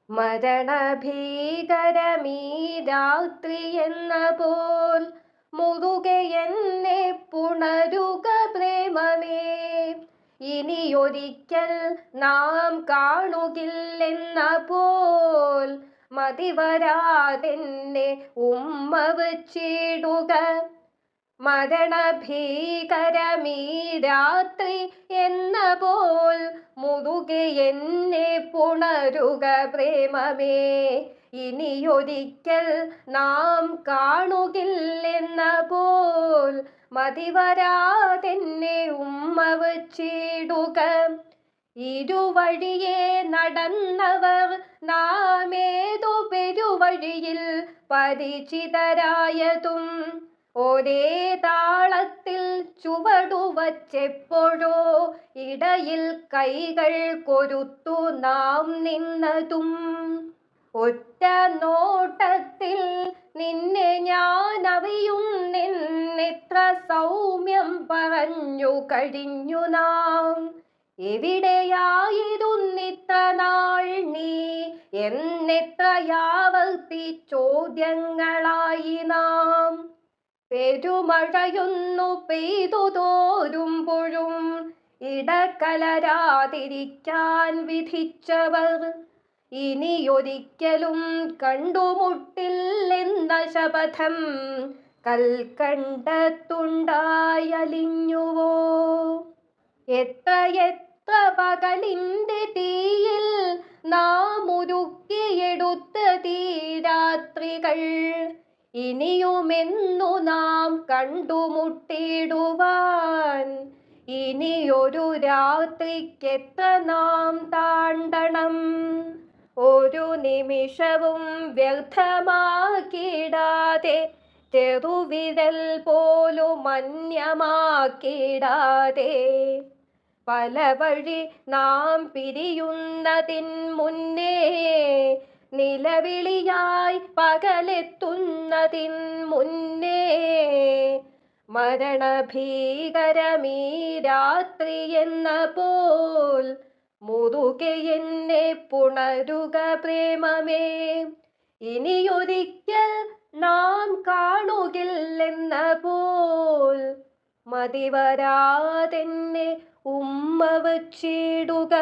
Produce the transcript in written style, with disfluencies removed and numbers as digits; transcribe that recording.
മരണഭീകരമീ രാത്രി എന്ന പോൽ മുറുകെ എന്നെ പുണരുക പ്രേമമേ. ഇനിയൊരിക്കൽ നാം കാണുകില്ലെന്ന പോൽ മതിവരാതെന്നെ ഉമ്മ വച്ചിടുക. മരണഭീകരമീ രാത്രി എന്ന പോൽ മുറുകെ എന്നെ പുണരുക പ്രേമമേ. ഇനിയൊരിക്കൽ നാം കാണുകില്ലെന്ന പോൽ മതിവരാതെന്നെ ഉമ്മ വച്ചിടുക. ഇരുവഴിയെ നടന്നവർ നാം ഏതു പെരുവഴിയിൽ പരിചിതരായതും ഒരേ താളത്തിൽ ചുവടുവച്ചെപ്പോഴോ ഇടയിൽ കൈകൾ കൊരുത്തു നാം നിന്നതും. ഒറ്റ നോട്ടത്തിൽ നിന്നെ ഞാൻ അറിയുന്നെത്ര സൗമ്യം പറഞ്ഞു കഴിഞ്ഞു നാം. എവിടെയായിരുന്നിത്ര നാൾ നീ എന്നെത്രയാവർത്തി ചോദ്യങ്ങളായി നാം. പെരുമഴയൊന്നു പെയ്തു തോരുമ്പോഴും ഇടകലരാതിരിക്കാൻ വിധിച്ചവർ ഇനിയൊരിക്കലും കണ്ടുമുട്ടില്ലെന്ന ശപഥം കൽക്കണ്ടത്തുണ്ടായലിഞ്ഞുവോ. എത്രയെത്ര പകലിൻ്റെ തീയിൽ നാം ഉരുക്കിയെടുത്ത തീരാത്രികൾ ഇനിയുമെന്നു നാം കണ്ടുമുട്ടിടുവാൻ. ഇനിയൊരു രാത്രിക്കെത്ര നാം താണ്ടണം. ഒരു നിമിഷവും വ്യർത്ഥമാക്കിടാതെ ചെറുവിരൽ പോലും അന്യമാക്കിടാതെ പല വഴി നാം പിരിയുന്നതിൻ മുന്നേ നിലവിളിയായി പകലെത്തുന്നതിൻ മുന്നേ മരണഭീകരമീ രാത്രി എന്ന പോൽ മുറുകെ എന്നെ പുണരുക പ്രേമമേ. ഇനിയൊരിക്കൽ നാം കാണുകില്ലെന്ന പോൽ മതിവരാതെന്നെ ഉമ്മ വച്ചിടുക.